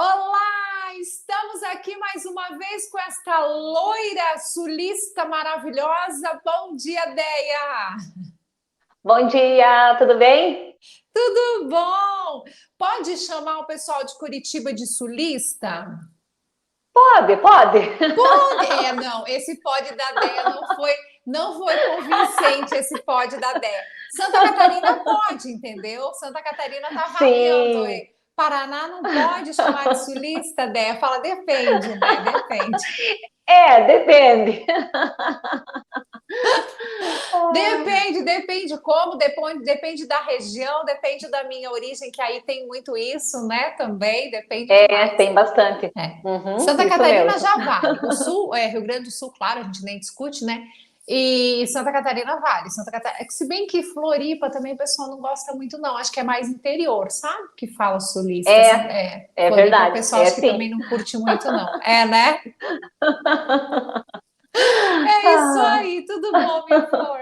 Olá, estamos aqui mais uma vez com esta loira sulista maravilhosa. Bom dia, Deia! Bom dia, tudo bem? Tudo bom? Pode chamar o pessoal de Curitiba de sulista? Pode, pode. Pode! Não, esse pode da Deia não foi convincente, esse pode da Deia. Santa Catarina pode, entendeu? Santa Catarina tá valendo. Sim, Paraná não pode chamar de sulista, Deia. Fala, depende, né? Depende. depende. Depende como, depende da região, depende da minha origem, que aí tem muito isso, né? Também depende demais. Tem bastante. É. Uhum, Santa isso Catarina mesmo. já vale. O Sul, Rio Grande do Sul, claro, a gente nem discute, né? E Santa Catarina vale. Santa Catarina, se bem que Floripa também o pessoal não gosta muito, não. Acho que é mais interior, sabe? Que fala sulista. É Floripa, o verdade, pessoal acho que sim. também não curte muito, não. É, né? É isso Ah, aí, tudo bom, minha flor?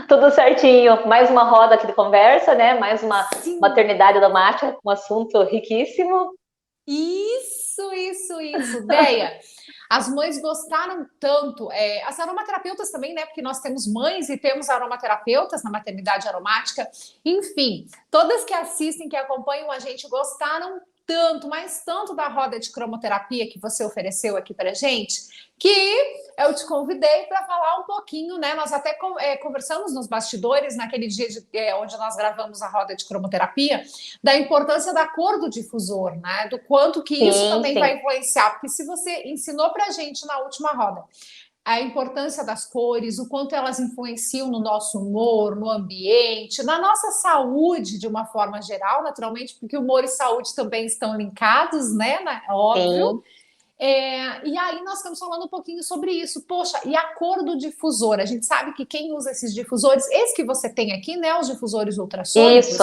tudo certinho. Mais uma roda aqui de conversa, né? Mais uma Sim. maternidade domática, um assunto riquíssimo. Isso, Deia. As mães gostaram tanto, as aromaterapeutas também, né? Porque nós temos mães e temos aromaterapeutas na maternidade aromática. Enfim, todas que assistem, que acompanham a gente, gostaram tanto, mas tanto da roda de cromoterapia que você ofereceu aqui para gente, que eu te convidei para falar um pouquinho, né? Nós até conversamos nos bastidores naquele dia onde nós gravamos a roda de cromoterapia, da importância da cor do difusor, né? Do quanto que isso Sim, também vai sim. influenciar, porque se você ensinou para a gente na última roda a importância das cores, o quanto elas influenciam no nosso humor, no ambiente, na nossa saúde de uma forma geral, naturalmente, porque humor e saúde também estão linkados, né? Óbvio. Sim, E aí nós estamos falando um pouquinho sobre isso. Poxa, e a cor do difusor? A gente sabe que quem usa esses difusores, esse que você tem aqui, né? Os difusores isso. ultrassônicos,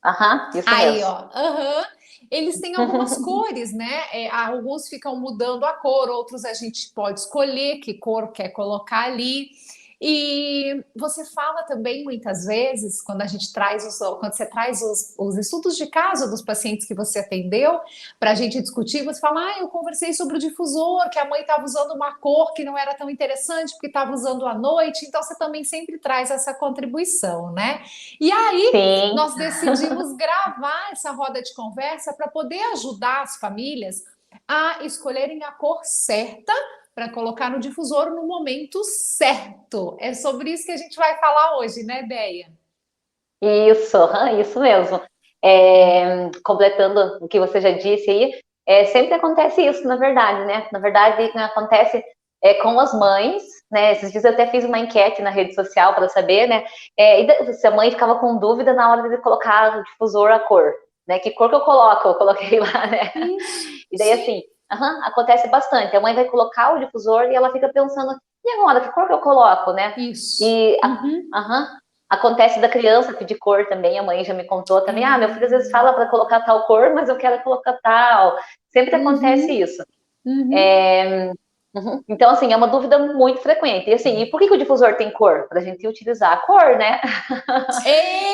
Aham, isso aí, mesmo. ó, eles têm algumas cores, né? Alguns ficam mudando a cor, outros a gente pode escolher que cor quer colocar ali. E você fala também muitas vezes, quando você traz os estudos de caso dos pacientes que você atendeu, para a gente discutir, você fala: eu conversei sobre o difusor, que a mãe estava usando uma cor que não era tão interessante porque estava usando à noite, então você também sempre traz essa contribuição, né? E aí Sim. nós decidimos gravar essa roda de conversa para poder ajudar as famílias a escolherem a cor certa para colocar no difusor no momento certo. É sobre isso que a gente vai falar hoje, né, Deia? Isso, isso mesmo. Completando o que você já disse aí, sempre acontece isso, na verdade, né? Na verdade, acontece com as mães, né? Esses dias eu até fiz uma enquete na rede social para saber, né? Se a mãe ficava com dúvida na hora de colocar o difusor a cor, né? Que cor que eu coloco? Eu coloquei lá, né? Isso, E daí, sim. assim, acontece bastante. A mãe vai colocar o difusor e ela fica pensando, e agora, que cor que eu coloco, né? Isso. E, Uhum. acontece da criança pedir cor também, a mãe já me contou também, meu filho às vezes fala para colocar tal cor, mas eu quero colocar tal. Sempre acontece Uhum. isso. Uhum. É, Então, assim, é uma dúvida muito frequente. E assim, e por que o difusor tem cor? Para a gente utilizar a cor, né?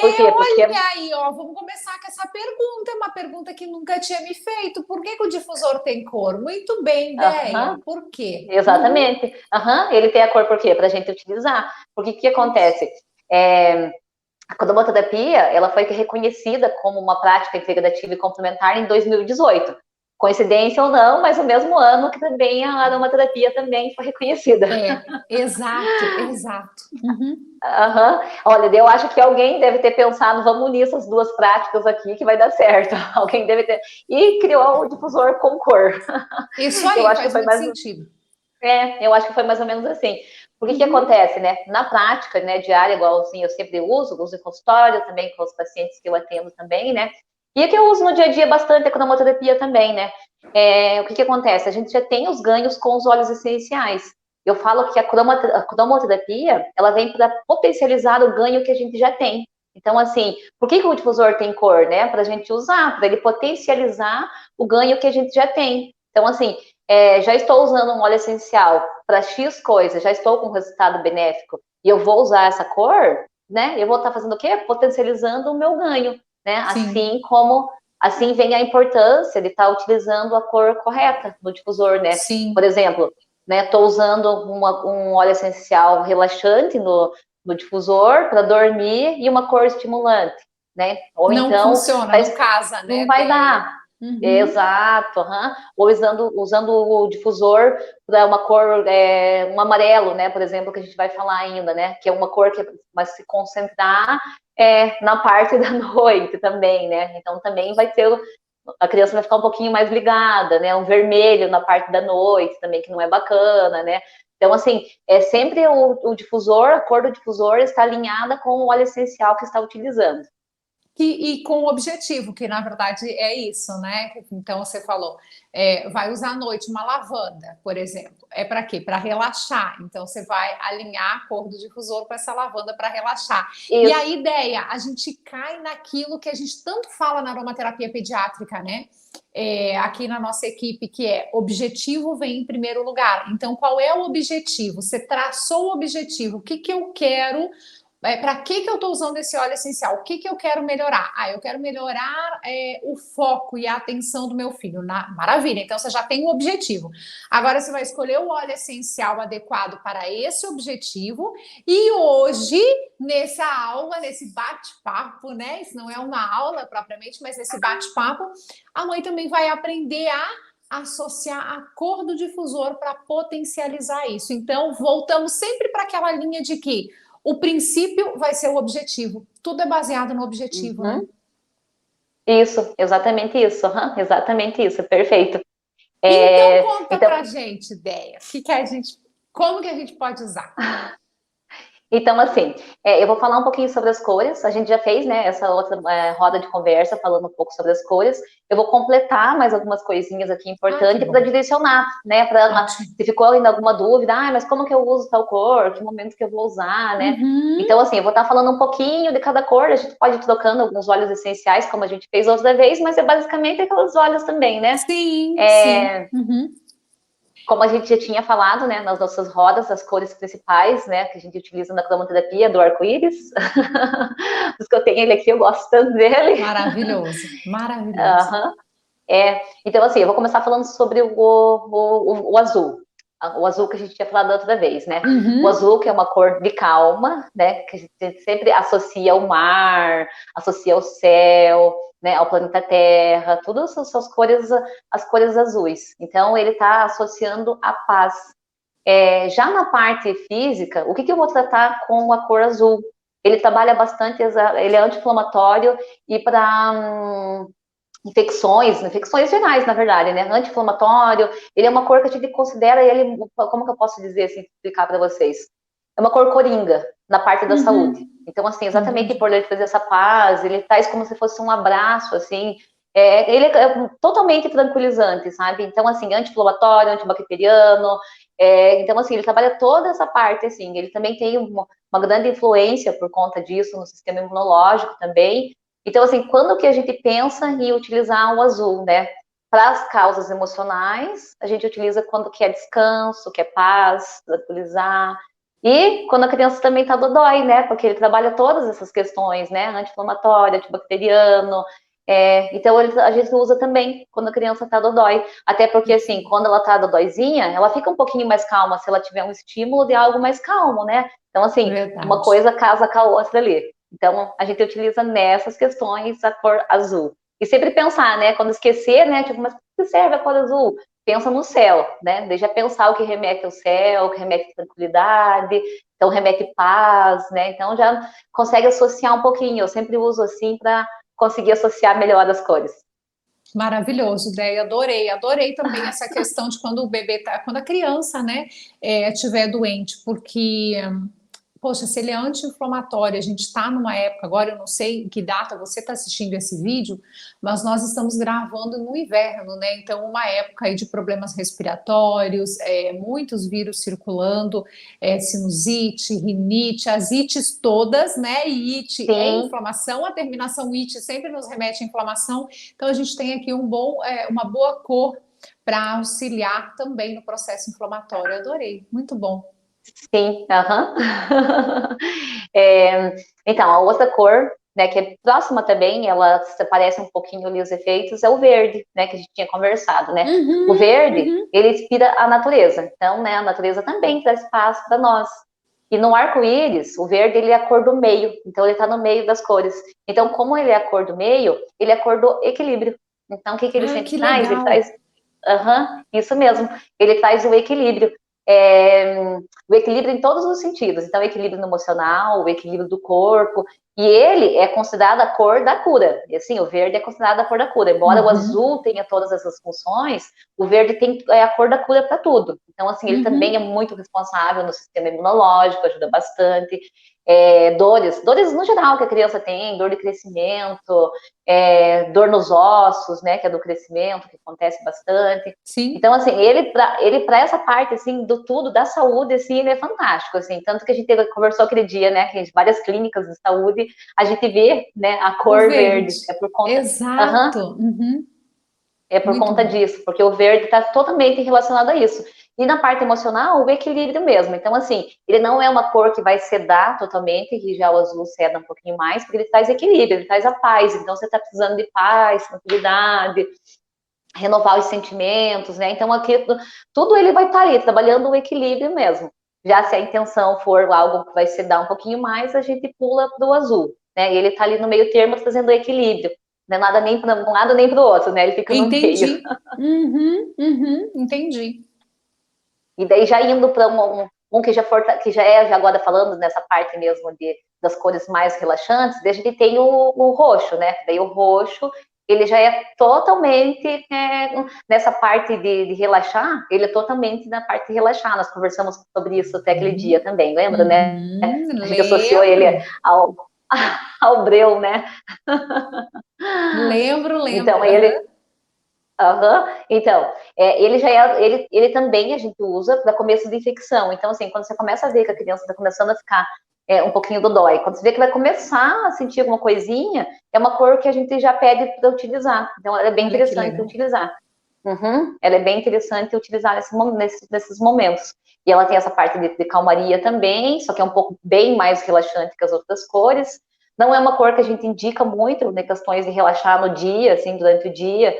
Por quê? Porque Olha aí, ó, vamos começar com essa pergunta. É uma pergunta que nunca tinha me feito. Por que o difusor tem cor? Muito bem, ideia. Aham, Por quê? Uhum. exatamente. Ele tem a cor por quê? Para a gente utilizar. Porque o que Isso. acontece? É, a cromoterapia, ela foi reconhecida como uma prática integrativa e complementar em 2018. Coincidência ou não, mas no mesmo ano que também a aromaterapia também foi reconhecida. Exato. Uhum. Olha, eu acho que alguém deve ter pensado, vamos unir essas duas práticas aqui que vai dar certo. Alguém deve ter. E criou o difusor com cor. Isso Eu aí acho que faz foi muito mais sentido. eu acho que foi mais ou menos assim. Porque que Uhum. acontece, né? Na prática, né, diária, igual assim, eu sempre uso em consultório também com os pacientes que eu atendo também, né? E que eu uso no dia a dia bastante a cromoterapia também, né? O que acontece? A gente já tem os ganhos com os óleos essenciais. Eu falo que a cromoterapia, ela vem para potencializar o ganho que a gente já tem. Então, assim, por que o difusor tem cor, né? Para a gente usar, para ele potencializar o ganho que a gente já tem. Então, assim, já estou usando um óleo essencial para X coisa, já estou com um resultado benéfico e eu vou usar essa cor, né? Eu vou estar fazendo o quê? Potencializando o meu ganho, né? Sim. assim vem a importância de estar utilizando a cor correta no difusor, né? Sim. Por exemplo, né, estou usando um óleo essencial relaxante no difusor para dormir e uma cor estimulante, né? Ou Não então, funciona, não casa, não né, vai ideia. dar. Exato, ou usando o difusor para uma cor, um amarelo, né, por exemplo, que a gente vai falar ainda, né, que é uma cor que vai se concentrar na parte da noite também, né, então também vai ter, a criança vai ficar um pouquinho mais ligada, né, um vermelho na parte da noite também, que não é bacana, né, então assim, é sempre o difusor, a cor do difusor está alinhada com o óleo essencial que está utilizando. E com o objetivo, que na verdade é isso, né? Então você falou, vai usar à noite uma lavanda, por exemplo. É para quê? Para relaxar. Então você vai alinhar a cor do difusor com essa lavanda para relaxar. Isso. E a ideia, a gente cai naquilo que a gente tanto fala na aromaterapia pediátrica, né? Aqui na nossa equipe, que é objetivo vem em primeiro lugar. Então, qual é o objetivo? Você traçou o objetivo. O que eu quero? Para que eu estou usando esse óleo essencial? O que eu quero melhorar? Eu quero melhorar o foco e a atenção do meu filho. Maravilha, então você já tem o objetivo. Agora você vai escolher o óleo essencial adequado para esse objetivo. E hoje, nessa aula, nesse bate-papo, né? Isso não é uma aula propriamente, mas nesse bate-papo, a mãe também vai aprender a associar a cor do difusor para potencializar isso. Então, voltamos sempre para aquela linha de que o princípio vai ser o objetivo. Tudo é baseado no objetivo, né? Isso, exatamente isso. Exatamente isso, perfeito. Então conta pra gente, ideia. Como que a gente pode usar? Então, assim, eu vou falar um pouquinho sobre as cores. A gente já fez, né, essa outra roda de conversa falando um pouco sobre as cores. Eu vou completar mais algumas coisinhas aqui importantes para direcionar, né? Se ficou ainda alguma dúvida, mas como que eu uso tal cor? Que momento que eu vou usar, né? Então, assim, eu vou estar falando um pouquinho de cada cor. A gente pode ir trocando alguns óleos essenciais, como a gente fez outra vez, mas é basicamente aqueles óleos também, né? Sim, sim. Como a gente já tinha falado, né, nas nossas rodas, as cores principais, né, que a gente utiliza na cromoterapia do arco-íris. Os que eu tenho ele aqui, eu gosto tanto dele. Maravilhoso, maravilhoso. Então, assim, eu vou começar falando sobre o azul. O azul que a gente tinha falado da outra vez, né? O azul, que é uma cor de calma, né? Que a gente sempre associa ao mar, associa ao céu, né? Ao planeta Terra, todas as cores azuis. Então, ele está associando a paz. Já na parte física, o que eu vou tratar com a cor azul? Ele trabalha bastante, ele é anti-inflamatório e para infecções gerais, na verdade, né? Anti-inflamatório, ele é uma cor que a gente considera ele, como que eu posso dizer assim, explicar para vocês? É uma cor coringa na parte da saúde. Então, assim, exatamente por ele trazer essa paz, ele traz como se fosse um abraço, assim, ele é totalmente tranquilizante, sabe? Então, assim, anti-inflamatório, antibacteriano, então, assim, ele trabalha toda essa parte, assim, ele também tem uma grande influência por conta disso no sistema imunológico também. Então, assim, quando que a gente pensa em utilizar o azul, né? Para as causas emocionais, a gente utiliza quando quer descanso, quer paz, tranquilizar. E quando a criança também está dodói, né? Porque ele trabalha todas essas questões, né? Anti-inflamatório, antibacteriano. Então, a gente usa também quando a criança está dodói. Até porque, assim, quando ela está dodóizinha, ela fica um pouquinho mais calma se ela tiver um estímulo de algo mais calmo, né? Então, assim, uma coisa casa com a outra ali. Então, a gente utiliza nessas questões a cor azul. E sempre pensar, né? Quando esquecer, né? Tipo, mas o que serve a cor azul? Pensa no céu, né? Deixa pensar o que remete ao céu, o que remete à tranquilidade, então remete paz, né? Então já consegue associar um pouquinho. Eu sempre uso assim para conseguir associar melhor as cores. Maravilhoso, ideia, adorei também essa questão de quando o bebê tá, quando a criança, né, estiver doente, porque poxa, se ele é anti-inflamatório, a gente está numa época, agora eu não sei em que data você está assistindo esse vídeo, mas nós estamos gravando no inverno, né? Então, uma época aí de problemas respiratórios, muitos vírus circulando, sinusite, rinite, as ites todas, né? E ite é inflamação, a terminação ite sempre nos remete à inflamação, então a gente tem aqui uma boa cor para auxiliar também no processo inflamatório. Adorei, muito bom. Sim, então, a outra cor né, que é próxima também, ela se parece um pouquinho ali os efeitos, é o verde, né, que a gente tinha conversado, né? O verde, ele inspira a natureza. Então, né, a natureza também traz paz para nós. E no arco-íris, o verde, ele é a cor do meio. Então, ele está no meio das cores. Então, como ele é a cor do meio, ele é a cor do equilíbrio. Então, o que que ele sempre que traz? Ele legal. traz... isso mesmo. Ele traz o equilíbrio. O equilíbrio em todos os sentidos. Então, o equilíbrio emocional, o equilíbrio do corpo. E ele é considerado a cor da cura. E assim, o verde é considerado a cor da cura. Embora o azul tenha todas essas funções, o verde é a cor da cura para tudo. Então, assim, ele também é muito responsável no sistema imunológico, ajuda bastante. Dores no geral que a criança tem, dor de crescimento, dor nos ossos, né, que é do crescimento, que acontece bastante. Sim. Então, assim, ele para essa parte, assim, do tudo, da saúde, assim, ele é fantástico, assim, tanto que a gente conversou aquele dia, né, que várias clínicas de saúde, a gente vê, né, a cor verde. É por conta... Exato. É por conta disso, porque o verde está totalmente relacionado a isso. E na parte emocional, o equilíbrio mesmo. Então, assim, ele não é uma cor que vai sedar totalmente, que já o azul seda um pouquinho mais, porque ele traz equilíbrio, ele traz a paz. Então, você está precisando de paz, tranquilidade, renovar os sentimentos, né? Então, aqui, tudo ele vai estar aí, trabalhando o equilíbrio mesmo. Já se a intenção for algo que vai sedar um pouquinho mais, a gente pula do azul, né? E ele está ali no meio termo, trazendo o equilíbrio. Não é nada nem para um lado nem para o outro, né? Ele fica no meio. Entendi. E daí já indo para um que já já agora falando nessa parte mesmo das cores mais relaxantes, daí a gente tem o roxo, né? Daí o roxo, ele já é totalmente nessa parte de relaxar, ele é totalmente na parte de relaxar. Nós conversamos sobre isso até aquele dia também, lembra, né? A gente associou ele ao breu, né? Lembro. Então, então, ele também a gente usa para começo de infecção. Então, assim, quando você começa a ver que a criança está começando a ficar um pouquinho dodói, quando você vê que vai começar a sentir alguma coisinha, é uma cor que a gente já pede para utilizar. Então, ela é bem interessante utilizar. Ela é bem interessante utilizar nesses momentos. E ela tem essa parte de calmaria também, só que é um pouco bem mais relaxante que as outras cores. Não é uma cor que a gente indica muito, né, questões de relaxar no dia, assim, durante o dia,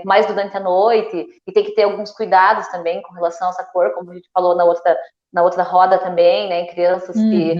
mais durante a noite, e tem que ter alguns cuidados também com relação a essa cor, como a gente falou na outra roda também, né, em crianças que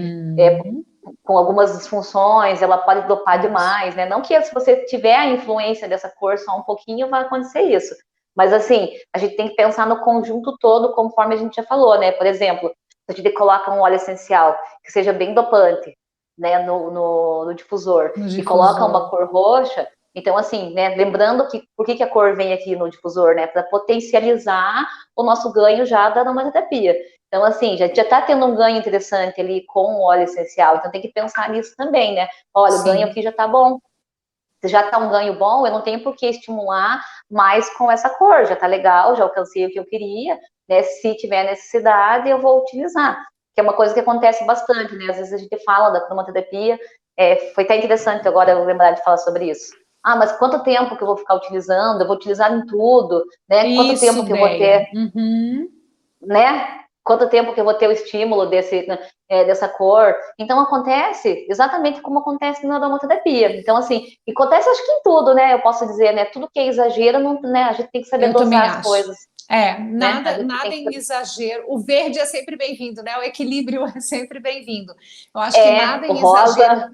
com algumas disfunções, ela pode dopar demais, né, não que se você tiver a influência dessa cor só um pouquinho, vai acontecer isso, mas assim, a gente tem que pensar no conjunto todo, conforme a gente já falou, né, por exemplo, se a gente coloca um óleo essencial que seja bem dopante, né, no difusor, e coloca uma cor roxa, então, assim, né, lembrando que por que a cor vem aqui no difusor, né, para potencializar o nosso ganho já da aromaterapia. Então, assim, já está tendo um ganho interessante ali com o óleo essencial, então tem que pensar nisso também, né? Olha, o ganho aqui já está bom. Se já está um ganho bom, eu não tenho por que estimular mais com essa cor, já está legal, já alcancei o que eu queria, né? Se tiver necessidade, eu vou utilizar. Que é uma coisa que acontece bastante, né? Às vezes a gente fala da cromoterapia, foi até interessante agora eu lembrar de falar sobre isso. Ah, mas quanto tempo que eu vou ficar utilizando? Eu vou utilizar em tudo, né? Quanto tempo que eu vou ter, né? Quanto tempo que eu vou ter o estímulo dessa cor? Então, acontece exatamente como acontece na aromaterapia. Então, assim, acontece acho que em tudo, né? Eu posso dizer, né? Tudo que é exagero, não, né? A gente tem que saber dosar as coisas. Nada em exagero. O verde é sempre bem-vindo, né? O equilíbrio é sempre bem-vindo. Eu acho que nada em exagero.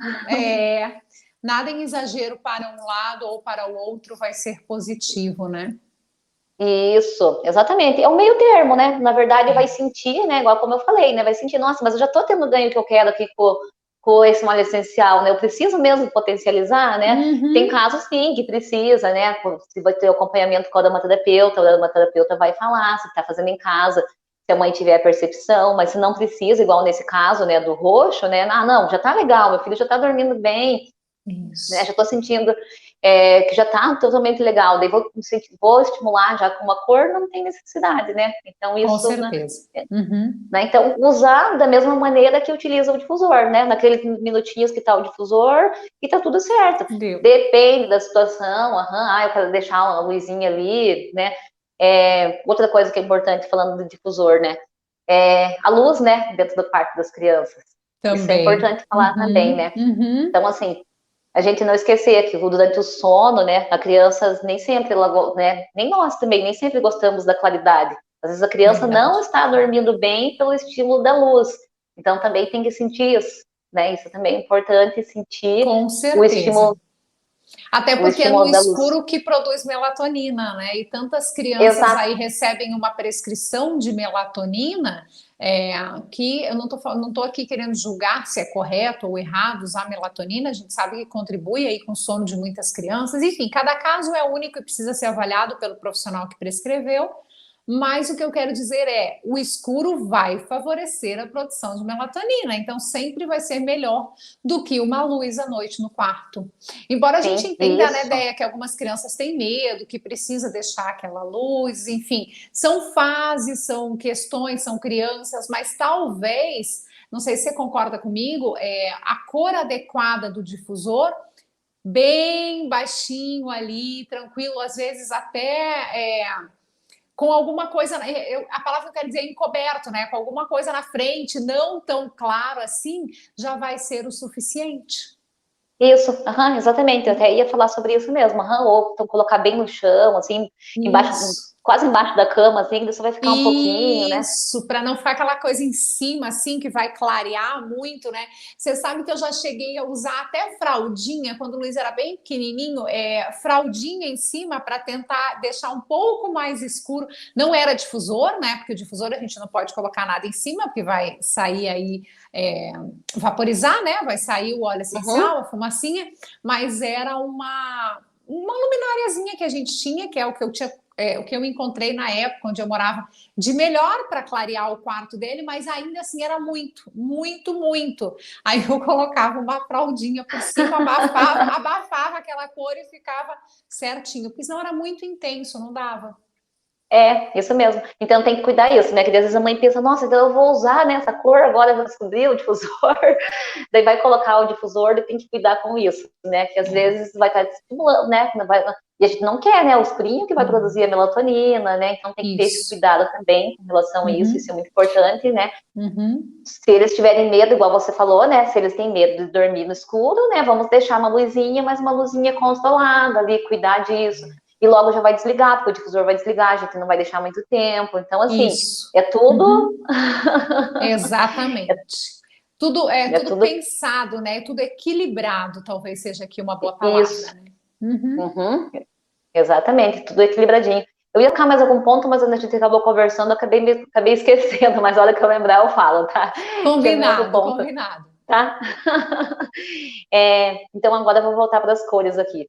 Nada em exagero para um lado ou para o outro vai ser positivo, né? Isso, exatamente. É um meio termo, né? Na verdade, vai sentir, né? Igual como eu falei, né? Vai sentir, nossa, mas eu já tô tendo o ganho que eu quero aqui com esse óleo essencial, né? Eu preciso mesmo potencializar, né? Tem casos, sim, que precisa, né? Se vai ter acompanhamento com a aromaterapeuta vai falar, se tá fazendo em casa, se a mãe tiver a percepção, mas se não precisa, igual nesse caso, né, do roxo, né? Ah, não, já tá legal, meu filho já tá dormindo bem, né? Já tô sentindo que já tá totalmente legal, daí vou estimular já com uma cor, não tem necessidade, né? Então, isso... Com certeza. Né? Então, usar da mesma maneira que utiliza o difusor, né? Naqueles minutinhos que tá o difusor e tá tudo certo. Depende da situação, eu quero deixar uma luzinha ali, né? Outra coisa que é importante falando do difusor, né? A luz, né? Dentro do quarto das crianças. Isso é Também. importante falar também, né? Uhum. Então, assim, a gente não esquecer que durante o sono, né, a criança nem sempre, né, nem nós também, nem sempre gostamos da claridade. Às vezes a criança não Verdade. está dormindo bem pelo estímulo da luz. Então também tem que sentir isso, né? Isso também é importante, sentir Com o certeza. estímulo, Até o porque é no estímulo da luz. escuro que produz melatonina, né? E tantas crianças Exato. aí recebem uma prescrição de melatonina, que eu não tô aqui querendo julgar se é correto ou errado usar melatonina, a gente sabe que contribui aí com o sono de muitas crianças. Enfim, cada caso é único e precisa ser avaliado pelo profissional que prescreveu. Mas o que eu quero dizer é, o escuro vai favorecer a produção de melatonina, então sempre vai ser melhor do que uma luz à noite no quarto. Embora a gente Sim, entenda, né, isso. ideia que algumas crianças têm medo, que precisa deixar aquela luz, enfim, são fases, são questões, são crianças, mas talvez, não sei se você concorda comigo, a cor adequada do difusor bem baixinho ali, tranquilo, às vezes até com alguma coisa, a palavra que eu quero dizer é encoberto, né? Com alguma coisa na frente, não tão claro assim, já vai ser o suficiente. Isso, aham, exatamente. Eu até ia falar sobre isso mesmo. Aham, ou então colocar bem no chão, assim, embaixo, Isso. quase embaixo da cama, assim, daí só vai ficar um pouquinho, né? Isso, para não ficar aquela coisa em cima, assim, que vai clarear muito, né? Você sabe que eu já cheguei a usar até fraldinha, quando o Luiz era bem pequenininho, fraldinha em cima para tentar deixar um pouco mais escuro. Não era difusor, né? Porque o difusor a gente não pode colocar nada em cima, porque vai sair aí, vaporizar, né? Vai sair o óleo Uhum. essencial, a fumacinha, mas era uma lumináriazinha que a gente tinha, que é o que eu tinha o que eu encontrei na época onde eu morava de melhor para clarear o quarto dele, mas ainda assim era muito, muito, muito. Aí eu colocava uma fraldinha por cima, abafava aquela cor e ficava certinho, porque senão era muito intenso, não dava. É, isso mesmo. Então tem que cuidar isso, né? Que às vezes a mãe pensa, nossa, então eu vou usar, né, essa cor agora, eu descobri o difusor. Daí vai colocar o difusor e tem que cuidar com isso, né? Que às vezes vai estar estimulando, né? E a gente não quer, né? O escurinho que vai produzir a melatonina, né? Então tem que ter esse Isso. cuidado também em relação a isso é Uhum. muito importante, né? Uhum. Se eles tiverem medo, igual você falou, né? Se eles têm medo de dormir no escuro, né? Vamos deixar uma luzinha, mas uma luzinha controlada ali, cuidar disso. E logo já vai desligar, porque o difusor vai desligar, a gente não vai deixar muito tempo. Então, assim, Isso. é tudo. Uhum. Exatamente. É Tudo tudo pensado, né? Tudo equilibrado, talvez seja aqui uma boa palavra, isso. né? Uhum. Uhum. Exatamente, tudo equilibradinho. Eu ia ficar mais algum ponto, mas a gente acabou conversando, eu acabei esquecendo, mas a hora que eu lembrar eu falo, tá? Tinha um outro Combinado, ponto, combinado. tá? Então agora eu vou voltar para as cores aqui.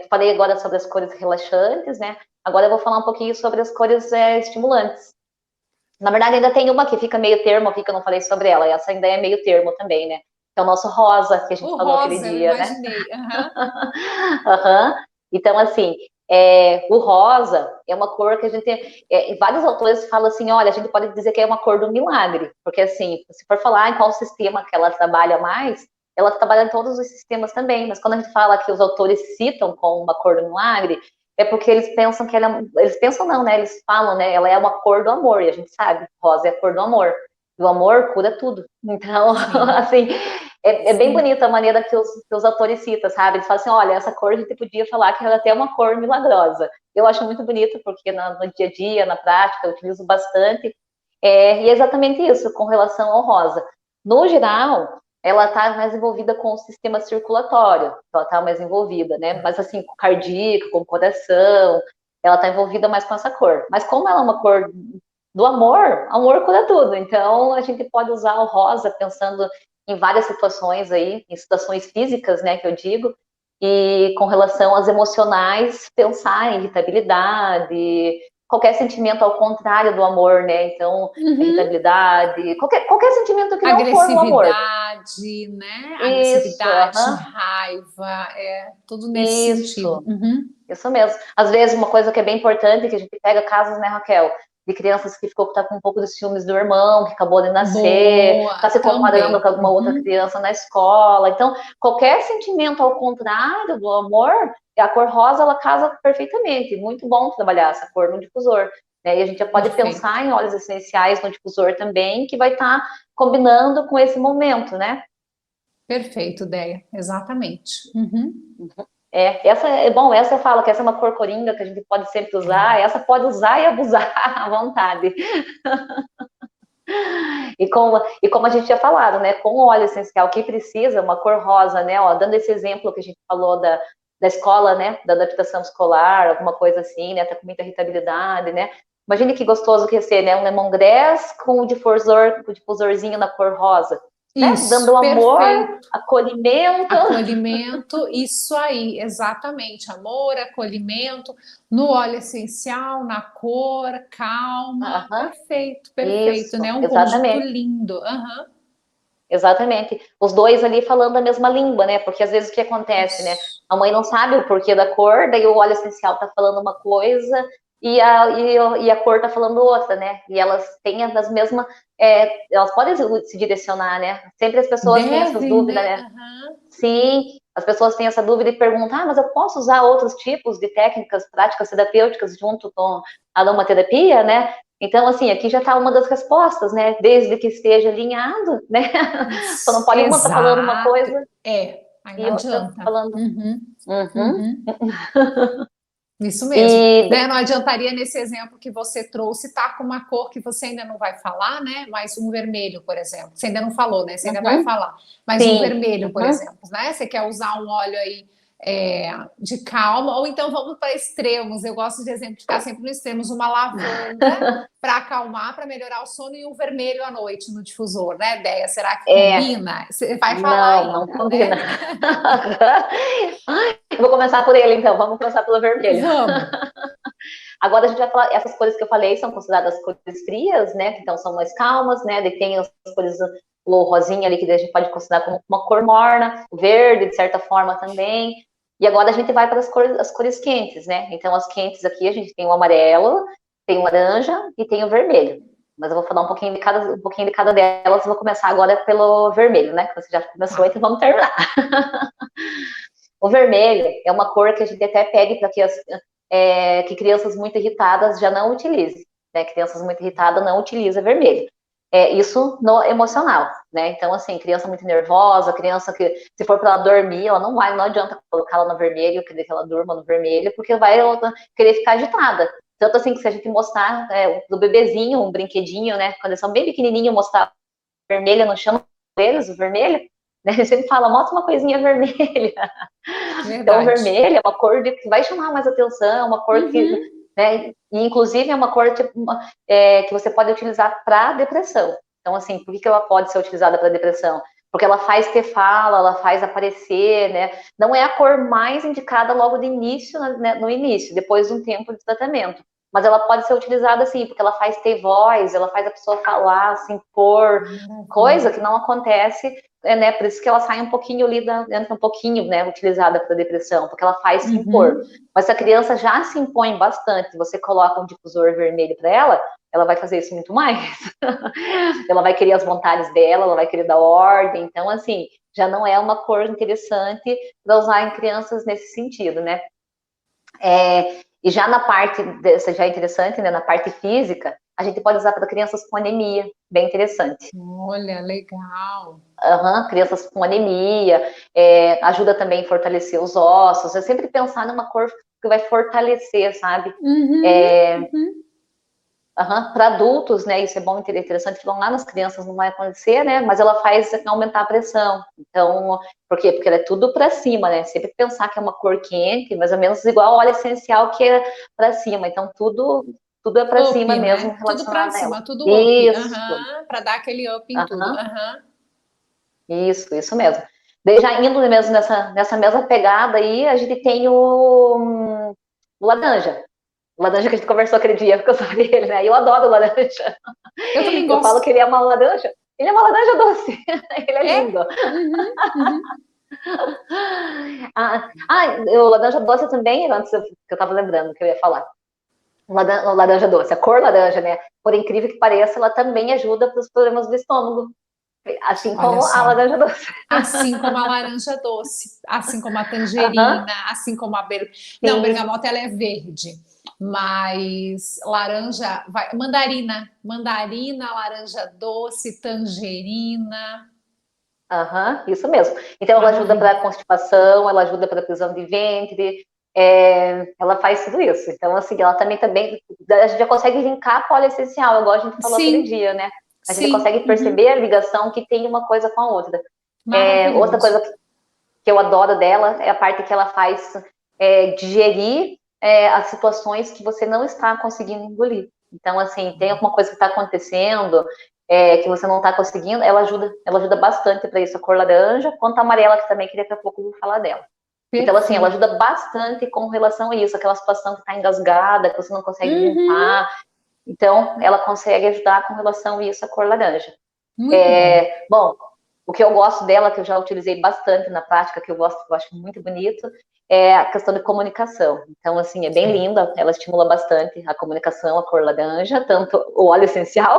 Falei agora sobre as cores relaxantes, né? Agora eu vou falar um pouquinho sobre as cores estimulantes. Na verdade, ainda tem uma que fica meio termo aqui, que eu não falei sobre ela, e essa ainda é meio termo também, né? Que é o nosso rosa, que a gente O falou aquele rosa, eu dia, né? imaginei. Uhum. Uhum. Então, assim, o rosa é uma cor que a gente vários autores falam assim, olha, a gente pode dizer que é uma cor do milagre, porque assim, se for falar em qual sistema que ela trabalha mais, ela trabalha em todos os sistemas também, mas quando a gente fala que os autores citam como uma cor do milagre, é porque eles pensam que eles pensam não, né? Eles falam, né? Ela é uma cor do amor, e a gente sabe, rosa é a cor do amor. E o amor cura tudo. Então, Sim, assim, é bem sim. bonita a maneira que os autores citam, sabe? Eles falam assim, olha, essa cor a gente podia falar que ela até é uma cor milagrosa. Eu acho muito bonito, porque no dia a dia, na prática, eu utilizo bastante. E é exatamente isso, com relação ao rosa. No geral, ela está mais envolvida com o sistema circulatório, ela está mais envolvida, né? Mas assim, com cardíaco, com coração, ela está envolvida mais com essa cor. Mas como ela é uma cor do amor, amor cura tudo. Então, a gente pode usar o rosa pensando em várias situações aí, em situações físicas, né, que eu digo, e com relação às emocionais, pensar em irritabilidade, qualquer sentimento ao contrário do amor, né? Então, Uhum. irritabilidade, qualquer sentimento que não for o amor. Agressividade, né? Isso, Agressividade, aham, raiva, tudo nesse sentido. isso. Uhum. Isso mesmo. Às vezes, uma coisa que é bem importante, que a gente pega casos, né, Raquel, de crianças que ficou tá com um pouco de ciúmes do irmão, que acabou de nascer, está Boa, se comparando também. com alguma outra Uhum. criança na escola. Então, qualquer sentimento ao contrário do amor, a cor rosa, ela casa perfeitamente. Muito bom trabalhar essa cor no difusor. né? E a gente já pode Perfeito. pensar em óleos essenciais no difusor também, que vai estar combinando com esse momento, né? Perfeito, Deia. Exatamente. Uhum. Essa é bom, essa eu falo que essa é uma cor coringa que a gente pode sempre usar, essa pode usar e abusar à vontade. E como a gente tinha falado, né, com o óleo essencial que precisa, uma cor rosa, né, ó, dando esse exemplo que a gente falou da escola, né, da adaptação escolar, alguma coisa assim, né, tá com muita irritabilidade, né, imagine que gostoso que ia ser, né, um lemongrass com o difusorzinho na cor rosa, né, dando Isso, amor, perfeito. acolhimento. Acolhimento, isso aí, exatamente. Amor, acolhimento, no óleo essencial, na cor, calma. Aham, Perfeito, perfeito, isso, né? Um conjunto exatamente. lindo. Aham. Exatamente. Os dois ali falando a mesma língua, né? Porque às vezes o que acontece, né? Isso. A mãe não sabe o porquê da cor, daí o óleo essencial tá falando uma coisa e a cor tá falando outra, né? E elas têm as mesmas. Elas podem se direcionar, né? Sempre as pessoas têm essas Devem, dúvidas, né? né? Aham. Sim, as pessoas têm essa dúvida e perguntam: mas eu posso usar outros tipos de técnicas, práticas terapêuticas junto com a aromaterapia, né? Então, assim, aqui já está uma das respostas, né? Desde que esteja alinhado, né? Só não Isso, pode uma estar falando uma exato. coisa Aí não e outra adianta. falando. Uhum, Uhum. uhum. Isso mesmo, E né? Não adiantaria nesse exemplo que você trouxe estar com uma cor que você ainda não vai falar, né? Mas um vermelho, por exemplo, você ainda não falou, né? Você ainda vai uhum, falar, mas um sim, vermelho, por uhum, exemplo, né? Você quer usar um óleo aí de calma, ou então vamos para extremos. Eu gosto de exemplificar sempre no extremos, uma lavanda para acalmar, para melhorar o sono e um vermelho à noite no difusor, né, Ideia? Será que é, combina? Você vai falar não ainda, combina. né? Eu vou começar por ele, então. Vamos começar pelo vermelho. Vamos. Agora a gente vai falar, essas cores que eu falei são consideradas cores frias, né? Então são mais calmas, né? Daí tem as cores, o rosinha ali que a gente pode considerar como uma cor morna, o verde, de certa forma, também. E agora a gente vai para as cores quentes, né? Então as quentes aqui a gente tem o amarelo, tem o laranja e tem o vermelho. Mas eu vou falar um pouquinho de cada delas. Vou começar agora pelo vermelho, né? Que você já começou, Tá. então vamos terminar. O vermelho é uma cor que a gente até pede para que crianças muito irritadas já não utilizem, né? Crianças muito irritadas não utilizam vermelho. Isso no emocional, né? Então, assim, criança muito nervosa, criança que, se for para ela dormir, ela não adianta colocar ela no vermelho, querer que ela durma no vermelho, porque vai querer ficar agitada. Tanto assim que se a gente mostrar do bebezinho um brinquedinho, né? Quando eles são bem pequenininhos, mostrar vermelha no chão deles, o vermelho, né? A gente fala, mostra uma coisinha vermelha. Então, o Verdade. vermelho é uma cor que vai chamar mais atenção, uma cor que, Uhum. né, e inclusive é uma cor que você pode utilizar para depressão. Então, assim, por que ela pode ser utilizada para depressão? Porque ela faz ter fala, ela faz aparecer, né? Não é a cor mais indicada logo de início, né, no início, depois de um tempo de tratamento. Mas ela pode ser utilizada assim, porque ela faz ter voz, ela faz a pessoa falar, assim, pôr, coisa Maravilha. que não acontece, né? Por isso que ela sai um pouquinho ali, entra um pouquinho, né? Utilizada para depressão, porque ela faz se impor. Uhum. Mas se a criança já se impõe bastante, você coloca um difusor vermelho para ela vai fazer isso muito mais. Ela vai querer as vontades dela, ela vai querer dar ordem. Então, assim, já não é uma cor interessante para usar em crianças nesse sentido, né? E já na parte, dessa já é interessante, né? Na parte física, a gente pode usar para crianças com anemia, bem interessante. Olha, legal. Uhum, crianças com anemia, ajuda também a fortalecer os ossos. É sempre pensar numa cor que vai fortalecer, sabe? Uhum, É, uhum. para adultos, né? Isso é bom, interessante. Então, lá nas crianças não vai acontecer, né? Mas ela faz aumentar a pressão. Então, por quê? Porque ela é tudo para cima, né? Sempre pensar que é uma cor quente, mais ou menos igual ao óleo essencial que é para cima. Então, tudo é para cima Up, mesmo né? Tudo pra relacionado a ela. cima, tudo up. Isso. Aham, pra dar aquele up em tudo. Aham. Aham. Isso mesmo. Daí já indo mesmo nessa mesma pegada aí, a gente tem o laranja. O laranja que a gente conversou aquele dia, porque eu falei dele, né? E eu adoro o laranja. Eu também Eu falo gosto. que ele é uma laranja. Ele é uma laranja doce. Ele é É? lindo. Uhum, uhum. O laranja doce também, antes que eu tava lembrando que eu ia falar. O laranja doce, a cor laranja, né? Por incrível que pareça, ela também ajuda para os problemas do estômago. Assim Olha como a só. laranja doce. Assim como a laranja doce, assim como a Aham, tangerina, assim como a sim. bergamota, ela é verde. Mas laranja, mandarina, laranja doce, tangerina. Isso mesmo. Então, ela ajuda Maravilha. para constipação, ela ajuda para prisão de ventre, ela faz tudo isso. Então, assim, ela também, a gente já consegue linkar a poliessencial, igual a gente falou aquele Sim, dia, né? A gente sim. consegue perceber a ligação que tem uma coisa com a outra. Outra Maravilhoso. coisa que eu adoro dela é a parte que ela faz digerir as situações que você não está conseguindo engolir. Então, assim, tem alguma coisa que está acontecendo que você não está conseguindo, ela ajuda bastante para isso, a cor laranja, quanto a amarela, que também queria daqui a pouco eu vou falar dela. Então, assim, ela Perfeito. ajuda bastante com relação a isso, aquela situação que está engasgada, que você não consegue Uhum. limpar. Então, ela consegue ajudar com relação a isso, a cor laranja. Muito bom. Bom, o que eu gosto dela, que eu já utilizei bastante na prática, que eu gosto, que eu acho muito bonito, é a questão de comunicação. Então, assim, é bem linda, ela estimula bastante a comunicação, a cor laranja, tanto o óleo essencial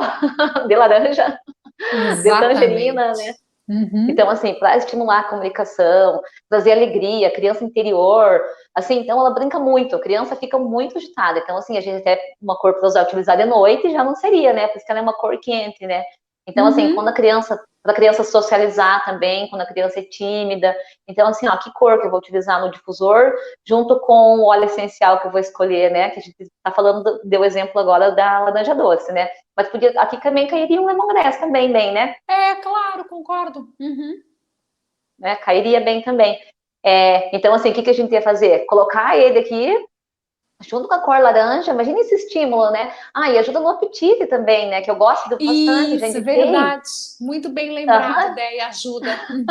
de laranja, de tangerina, né? Exatamente. Uhum. Então, assim, para estimular a comunicação, trazer alegria, criança interior, assim, então ela brinca muito, a criança fica muito agitada. Então, assim, a gente até uma cor para usar utilizar de noite já não seria, né? Porque ela é uma cor quente, né? Então, assim, Uhum. para a criança socializar também, quando a criança é tímida. Então, assim, ó, que cor que eu vou utilizar no difusor, junto com o óleo essencial que eu vou escolher, né? Que a gente está falando, deu exemplo agora da laranja doce, né? Mas podia, aqui também cairia um lemongrass também, bem, né? Claro, concordo. Uhum. Né? Cairia bem também. Então, assim, o que a gente ia fazer? Colocar ele aqui, junto com a cor laranja, imagina esse estímulo, né? E ajuda no apetite também, né? Que eu gosto bastante, já Isso, indiquei. verdade. Muito bem lembrado, ideia ajuda. Uhum.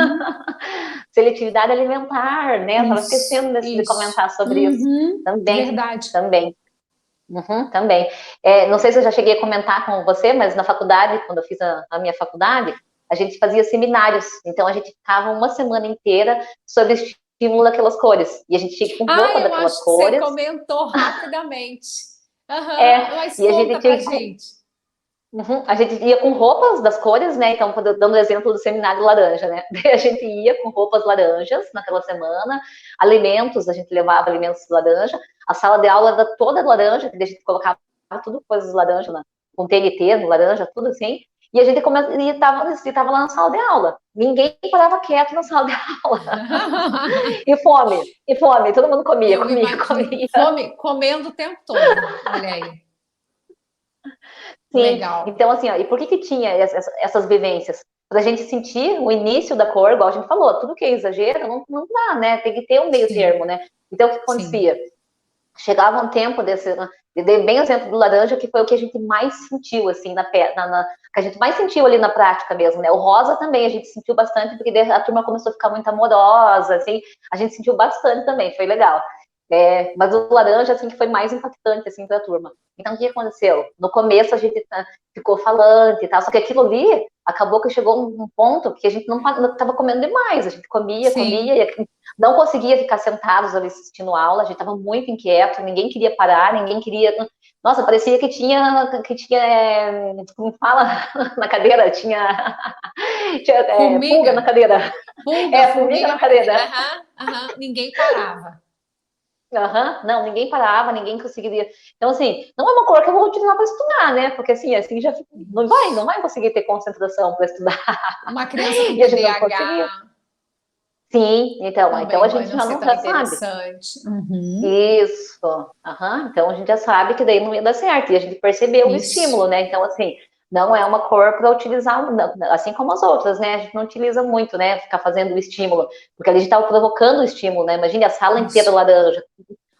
Seletividade alimentar, né? Eu estava Isso, esquecendo de isso. comentar sobre isso. Uhum. Também, Verdade. também. Também. Não sei se eu já cheguei a comentar com você, mas na faculdade, quando eu fiz a minha faculdade, a gente fazia seminários. Então, a gente ficava uma semana inteira sobre o estímulo daquelas cores. E a gente tinha que ir com roupa Eu daquelas acho que você cores. comentou rapidamente. Aham, mas E a gente conta pra tinha gente. a gente ia com roupas das cores, né? Então, dando o exemplo do seminário laranja, né? A gente ia com roupas laranjas naquela semana, alimentos, a gente levava alimentos laranja, a sala de aula era toda laranja, que a gente colocava tudo coisas laranja, né? Com TNT, laranja, tudo assim. E a gente estava lá na sala de aula. Ninguém parava quieto na sala de aula. E fome, todo mundo comia, Eu comia, imagino. comia. Fome, comendo o tempo todo. Olha aí. Sim, Legal. então assim, ó, e por que tinha essas vivências? Para a gente sentir o início da cor, igual a gente falou, tudo que é exagero não dá, né? Tem que ter um meio Sim, termo, né? Então o que sim. acontecia? Chegava um tempo dei bem o exemplo do laranja, que foi o que a gente mais sentiu, assim, que a gente mais sentiu ali na prática mesmo, né? O rosa também a gente sentiu bastante, porque a turma começou a ficar muito amorosa, assim, a gente sentiu bastante também, foi legal. Mas o laranja, assim, que foi mais impactante, assim, para a turma. Então, o que aconteceu? No começo a gente ficou falante e tal, só que aquilo ali acabou que chegou um ponto que a gente não estava comendo demais, a gente comia, Sim. e não conseguia ficar sentados ali assistindo aula, a gente estava muito inquieto, ninguém queria parar, ninguém queria. Nossa, parecia que tinha, como fala na cadeira, tinha pulga na Formiga. cadeira. Formiga Formiga na na cadeira. cadeira. Aham, aham. Ninguém parava. Não, ninguém parava, ninguém conseguiria. Então, assim, não é uma cor que eu vou utilizar para estudar, né? Porque assim já não vai conseguir ter concentração para estudar. Uma criança com E a gente não conseguia. TDAH Sim, então também a pode gente não ser tão já sabe. interessante. Uhum. Isso. Então a gente já sabe que daí não ia dar certo. E a gente percebeu o Isso. estímulo, né? Então, assim, não é uma cor para utilizar, assim como as outras, né? A gente não utiliza muito, né? Ficar fazendo o estímulo, porque a gente estava provocando o estímulo, né? Imagine a sala inteira Isso. laranja,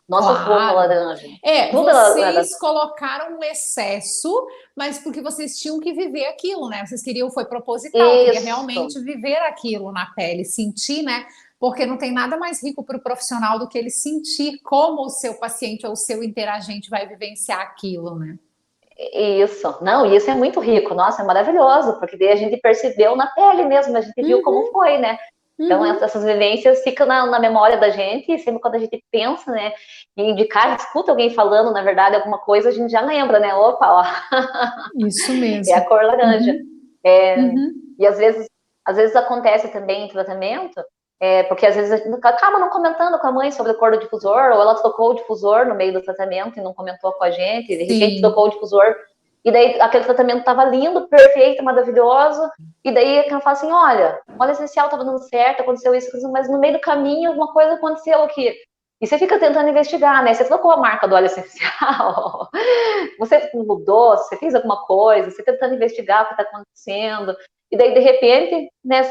nossas roupas Claro. laranja, tudo era. Vocês colocaram um excesso, mas porque vocês tinham que viver aquilo, né? Vocês queriam, foi proposital, queria Isso, realmente viver aquilo na pele, sentir, né? Porque não tem nada mais rico para o profissional do que ele sentir como o seu paciente ou o seu interagente vai vivenciar aquilo, né? isso. Não, e isso é muito rico, nossa, é maravilhoso, porque daí a gente percebeu na pele mesmo, a gente viu como Uhum, foi, né? Então, uhum. essas vivências ficam na memória da gente, e sempre quando a gente pensa, né, em indicar, escuta alguém falando, na verdade, alguma coisa, a gente já lembra, né? Opa, ó, Isso é a mesmo. cor laranja. Uhum, É, uhum. e às vezes acontece também em tratamento, Porque às vezes a gente acaba não comentando com a mãe sobre a cor do difusor, ou ela trocou o difusor no meio do tratamento e não comentou com a gente, de repente Sim. trocou o difusor, e daí aquele tratamento estava lindo, perfeito, maravilhoso, e daí ela fala assim, olha, o óleo essencial estava dando certo, aconteceu isso, mas no meio do caminho alguma coisa aconteceu aqui. E você fica tentando investigar, né? Você trocou a marca do óleo essencial, você mudou, você fez alguma coisa, você tentando investigar o que está acontecendo, e daí de repente, né,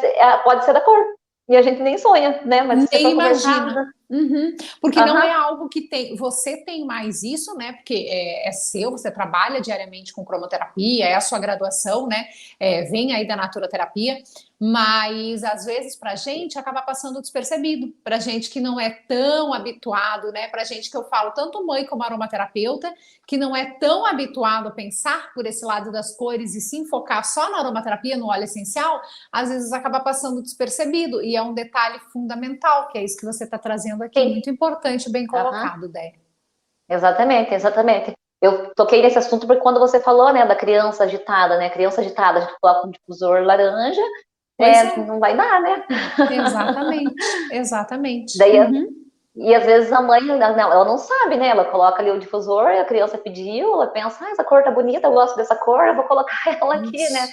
pode ser da cor. E a gente nem sonha, né? Mas se você Nem for conversar. imagina. Uhum. Porque não é algo que tem. Você tem mais isso, né? Porque é seu, você trabalha diariamente com cromoterapia, é a sua graduação, né? Vem aí da naturoterapia, mas às vezes pra gente acaba passando despercebido, pra gente que não é tão habituado, né? Pra gente que eu falo, tanto mãe como aromaterapeuta, que não é tão habituado a pensar por esse lado das cores e se enfocar só na aromaterapia, no óleo essencial, às vezes acaba passando despercebido, e é um detalhe fundamental, que é isso que você está trazendo aqui, Sim. muito importante, bem colocado, Dé. Exatamente, exatamente. Eu toquei nesse assunto porque quando você falou, né, da criança agitada, né, criança agitada, a gente coloca um difusor laranja, Pois é, não vai dar, né? exatamente, exatamente. Daí, Uhum. e às vezes a mãe, não, ela não sabe, né? Ela coloca ali o difusor, a criança pediu, ela pensa, essa cor tá bonita, eu gosto dessa cor, eu vou colocar ela aqui, né?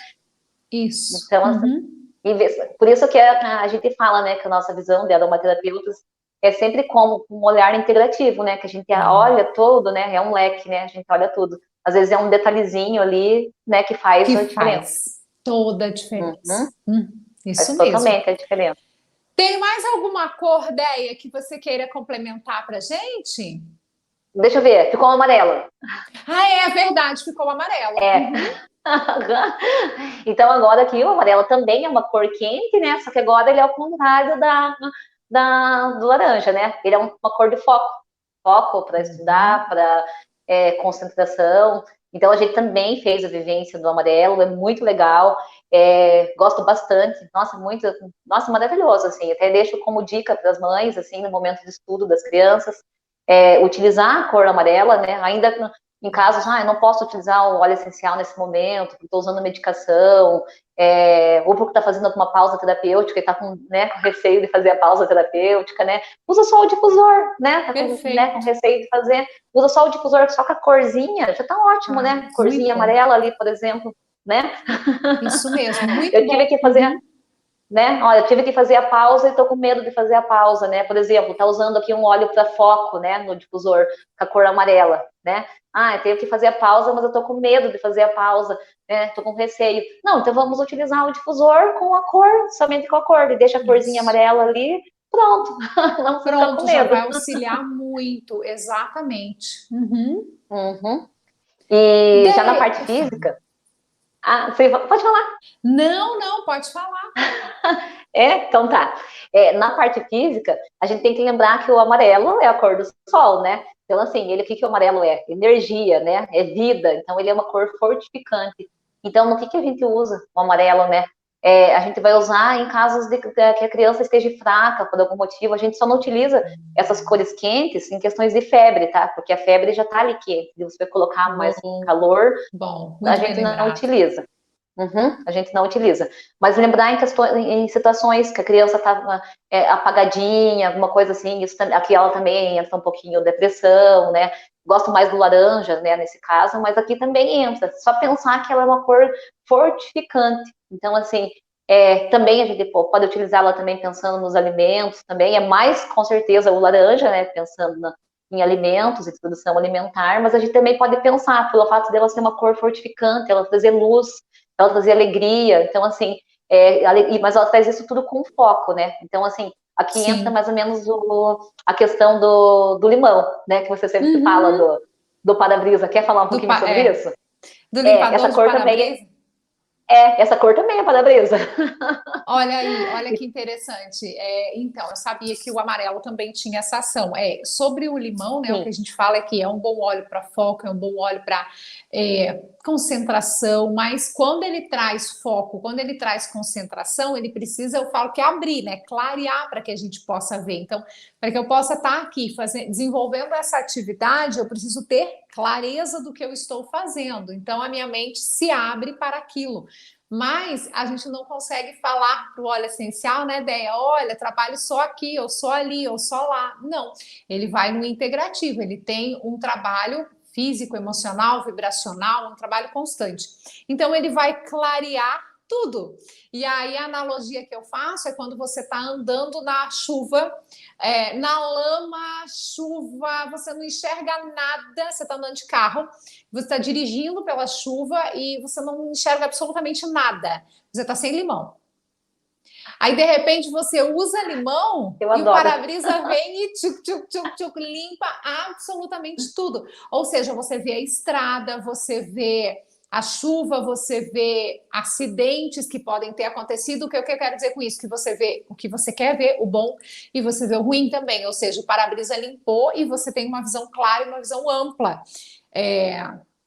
Isso. Então, assim, Uhum. por isso que a gente fala, né, que a nossa visão de aromaterapeutas é sempre como um olhar integrativo, né, que a gente olha tudo, né, é um leque, né, a gente olha tudo. Às vezes é um detalhezinho ali, né, que faz a Que diferença. faz toda a diferença. Faz Isso mesmo. totalmente a diferença. Tem mais alguma cor, Déia, que você queira complementar para gente? Deixa eu ver, ficou amarelo. Ah, é verdade, ficou amarelo. É. Então agora aqui o amarelo também é uma cor quente, né? Só que agora ele é ao contrário do laranja, né? Ele é uma cor de foco, foco para estudar, para concentração. Então a gente também fez a vivência do amarelo, é muito legal, gosto bastante. Nossa, muito, nossa, maravilhoso assim. Até deixo como dica para as mães assim no momento de estudo das crianças. Utilizar a cor amarela, né? Ainda em casos, eu não posso utilizar o óleo essencial nesse momento, porque estou usando medicação, ou porque está fazendo alguma pausa terapêutica e está com receio de fazer a pausa terapêutica, né? Usa só o difusor, né? Tá com receio de fazer, usa só o difusor, só com a corzinha, já tá ótimo, né? Corzinha amarela ali, por exemplo, né? Isso mesmo, muito eu bom. tive que fazer né? Olha, eu tive que fazer a pausa e tô com medo de fazer a pausa, né? Por exemplo, tá usando aqui um óleo para foco, né, no difusor, com a cor amarela, né? Eu tenho que fazer a pausa, mas eu tô com medo de fazer a pausa, né? Tô com receio. Não, então vamos utilizar o difusor com a cor, somente com a cor, e deixa a corzinha amarela ali, pronto. Não fica com já medo. vai auxiliar muito, exatamente. E já na parte física, você pode falar. Não, pode falar. Então tá. Na parte física, a gente tem que lembrar que o amarelo é a cor do sol, né? Então, assim, o que o amarelo é? Energia, né? É vida. Então, ele é uma cor fortificante. Então, no que a gente usa o amarelo, né? A gente vai usar em casos de que a criança esteja fraca por algum motivo. A gente só não utiliza essas cores quentes em questões de febre, tá? Porque a febre já tá ali quente. Se você vai colocar mais calor, a gente não utiliza. A gente não utiliza. Mas lembrar em situações que a criança estava apagadinha, alguma coisa assim, aqui ela também entra um pouquinho depressão, né? Gosto mais do laranja, né, nesse caso, mas aqui também entra. Só pensar que ela é uma cor fortificante. Então, assim, também a gente pode utilizá-la também pensando nos alimentos, também é mais, com certeza, o laranja, né, pensando em alimentos, introdução alimentar, mas a gente também pode pensar, pelo fato dela ser uma cor fortificante, ela trazer luz, ela trazia alegria, então assim, mas ela traz isso tudo com foco, né? Então assim, aqui entra mais ou menos a questão do limão, né? Que você sempre fala do para-brisa. Quer falar um pouquinho sobre isso? Do limpador essa cor também essa cor também é para-brisa. Olha aí, olha que interessante. Então, eu sabia que o amarelo também tinha essa ação. Sobre o limão, né? O que a gente fala é que é um bom óleo para foco, é um bom óleo para concentração, mas quando ele traz foco, quando ele traz concentração, ele precisa, eu falo que abrir, né? Clarear para que a gente possa ver. Então, para que eu possa estar aqui desenvolvendo essa atividade, eu preciso ter clareza do que eu estou fazendo. Então, a minha mente se abre para aquilo. Mas a gente não consegue falar para o óleo essencial, né, Deia? Olha, trabalho só aqui, ou só ali, ou só lá. Não, ele vai no integrativo, ele tem um trabalho físico, emocional, vibracional, um trabalho constante. Então, ele vai clarear tudo. E aí, a analogia que eu faço é quando você está andando na chuva, na lama, chuva, você não enxerga nada, você está andando de carro, você está dirigindo pela chuva e você não enxerga absolutamente nada. Você está sem limão. Aí, de repente, você usa limão Eu e o adoro. para-brisa vem e tchuc, tchuc, tchuc, tchuc, limpa absolutamente tudo. Ou seja, você vê a estrada, você vê a chuva, você vê acidentes que podem ter acontecido. O que eu quero dizer com isso? Que você vê o que você quer ver, o bom, e você vê o ruim também. Ou seja, o para-brisa limpou e você tem uma visão clara e uma visão ampla.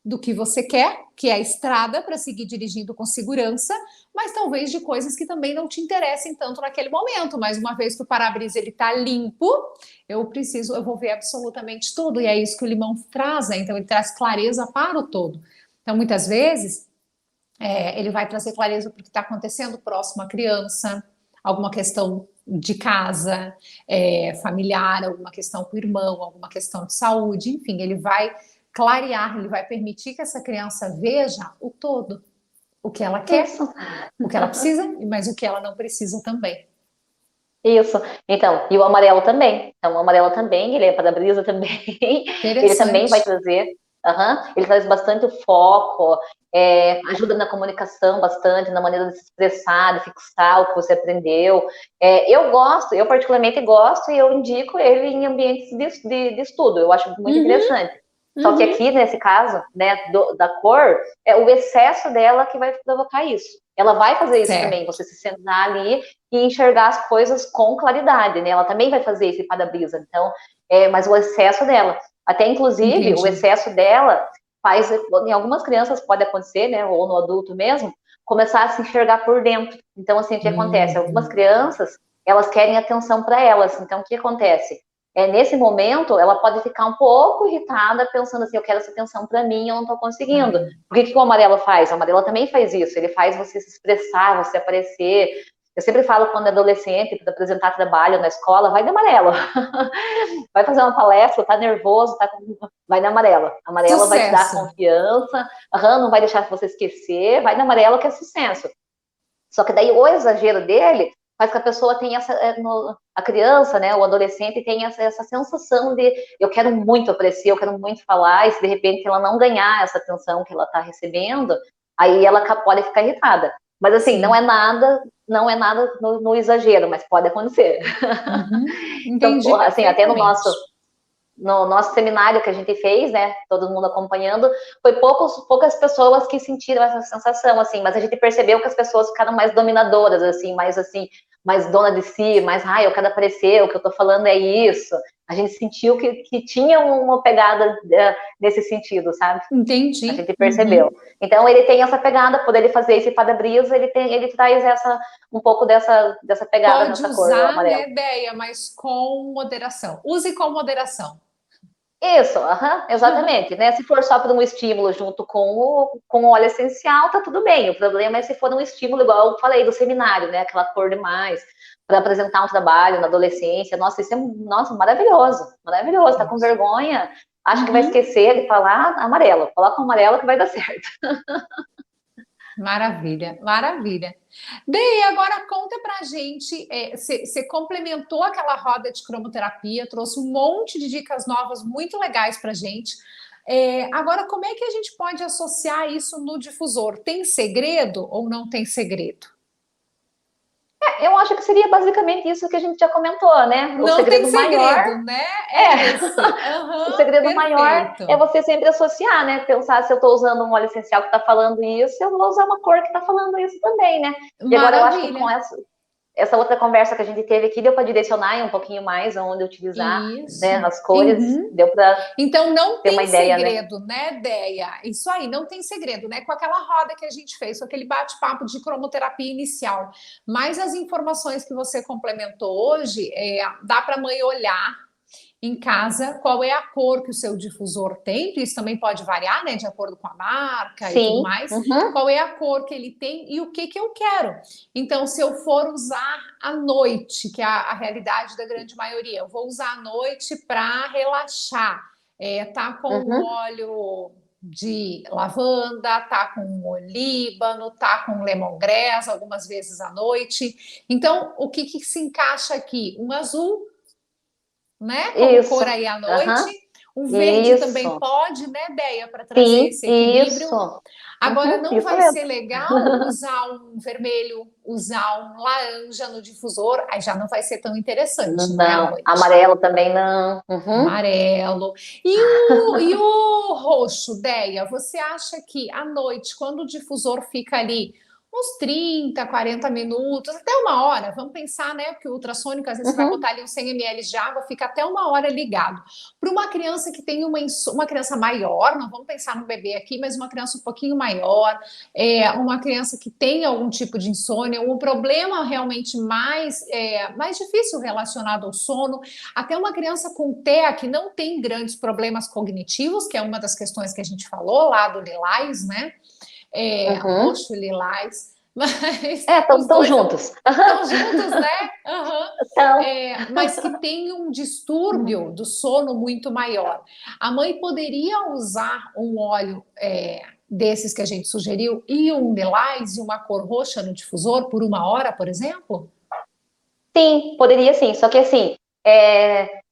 Do que você quer, que é a estrada para seguir dirigindo com segurança, mas talvez de coisas que também não te interessem tanto naquele momento. Mas uma vez que o para-brisa ele está limpo, eu vou ver absolutamente tudo, e é isso que o limão traz, né? Então ele traz clareza para o todo. Então muitas vezes ele vai trazer clareza para o que está acontecendo próximo à criança, alguma questão de casa, familiar, alguma questão com o irmão, alguma questão de saúde, enfim, ele vai clarear, ele vai permitir que essa criança veja o todo, o que ela quer, Isso. o que ela precisa, mas o que ela não precisa também. Isso. Então, e o amarelo também. Então, o amarelo também, ele é para-brisa também. Ele também vai Interessante. trazer. Ele traz bastante foco, ajuda na comunicação bastante, na maneira de se expressar, de fixar o que você aprendeu. Eu particularmente gosto e eu indico ele em ambientes de estudo. Eu acho muito interessante. Só que Uhum. aqui, nesse caso, né, da cor, é o excesso dela que vai provocar isso. Ela vai fazer isso também, Certo. você se sentar ali e enxergar as coisas com claridade, né? Ela também vai fazer esse para-brisa. Então, mas o excesso dela, até inclusive o Entendi. excesso dela faz, em algumas crianças pode acontecer, né? Ou no adulto mesmo, começar a se enxergar por dentro. Então, assim, o que acontece? Algumas Uhum. crianças, elas querem atenção para elas. Então, o que acontece? Nesse momento, ela pode ficar um pouco irritada, pensando assim, eu quero essa atenção para mim, eu não estou conseguindo. Ah, Por que o amarelo faz? O amarelo também faz isso, ele faz você se expressar, você aparecer. Eu sempre falo quando é adolescente, para apresentar trabalho na escola, vai de amarelo. Vai fazer uma palestra, tá nervoso, vai na amarela. A amarela vai te dar sucesso. confiança, não vai deixar você esquecer, vai na amarela que é sucesso. Só que daí o exagero dele faz que a pessoa tenha a criança, né, o adolescente tem essa sensação de eu quero muito aparecer, eu quero muito falar, e se de repente ela não ganhar essa atenção que ela está recebendo, aí ela pode ficar irritada. Mas assim, Sim. não é nada no exagero, mas pode acontecer. Uhum. Então, Entendi assim, até no perfeitamente. nosso seminário que a gente fez, né, todo mundo acompanhando, foi poucas pessoas que sentiram essa sensação, assim, mas a gente percebeu que as pessoas ficaram mais dominadoras, assim, mais dona de si, mais, eu quero aparecer, o que eu tô falando é isso. A gente sentiu que tinha uma pegada nesse sentido, sabe? A Entendi. gente percebeu. Uhum. Então ele tem essa pegada, por ele fazer esse para-brisa, ele traz um pouco dessa pegada Pode nessa cor do usar, amarelo. né, ideia, mas com moderação. Use com moderação. Isso, exatamente, né? Se for só para um estímulo junto com o óleo essencial, tá tudo bem. O problema é se for um estímulo, igual eu falei do seminário, né? Aquela cor demais, para apresentar um trabalho na adolescência. Nossa, isso é maravilhoso, maravilhoso. Tá com vergonha, acha que vai Uhum. esquecer de falar amarelo. Coloca o amarelo que vai dar certo. Maravilha, maravilha. Bem, agora conta pra gente, você complementou aquela roda de cromoterapia, trouxe um monte de dicas novas muito legais pra gente. Agora, como é que a gente pode associar isso no difusor? Tem segredo ou não tem segredo? Eu acho que seria basicamente isso que a gente já comentou, né? O Não tem segredo maior segredo, né? É é esse. o Aham, segredo maior é perfeito. você sempre associar, né? Pensar se eu estou usando um óleo essencial que está falando isso, eu vou usar uma cor que está falando isso também, né? E agora eu acho que Maravilha. com essa outra conversa que a gente teve aqui, deu para direcionar um pouquinho mais onde utilizar, né, Isso. as cores, Uhum. deu para Então não ter uma tem ideia, né? segredo, né, Deia? Isso aí, não tem segredo, né? Com aquela roda que a gente fez, com aquele bate-papo de cromoterapia inicial. Mas as informações que você complementou hoje, dá para a mãe olhar em casa qual é a cor que o seu difusor tem, isso também pode variar, né, de acordo com a marca e tudo Sim. mais, Uhum. qual é a cor que ele tem e o que eu quero. Então, se eu for usar à noite, que é a realidade da grande maioria, eu vou usar à noite para relaxar, tá com Uhum. óleo de lavanda, tá com olíbano, tá com lemongrass, algumas vezes à noite. Então, o que se encaixa aqui? Um azul, né? Como Isso. cor aí à noite. Aham. O verde também Isso. pode, né, Deia, para trazer Sim, esse equilíbrio. isso. Agora, Uhum, não isso vai mesmo. ser legal usar um vermelho, usar um laranja no difusor, aí já não vai ser tão interessante, não é à Não, noite. amarelo também não. Uhum. Amarelo. E o roxo, Deia, você acha que à noite, quando o difusor fica ali uns 30, 40 minutos, até uma hora, vamos pensar, né? Porque o ultrassônico, às vezes, você vai Uhum. botar ali uns 100 ml de água, fica até uma hora ligado. Para uma criança que tem uma criança maior, não vamos pensar no bebê aqui, mas uma criança um pouquinho maior, uma criança que tem algum tipo de insônia, um problema realmente mais difícil relacionado ao sono, até uma criança com TEA que não tem grandes problemas cognitivos, que é uma das questões que a gente falou lá do Lilás, né? Uhum. Roxo e Lilás, mas os Estão dois juntos. estão juntos, né? Uhum. Então, Mas que tem um distúrbio do sono muito maior. A mãe poderia usar um óleo desses que a gente sugeriu e um lilás e uma cor roxa no difusor por uma hora, por exemplo? sim, poderia sim. Só que assim,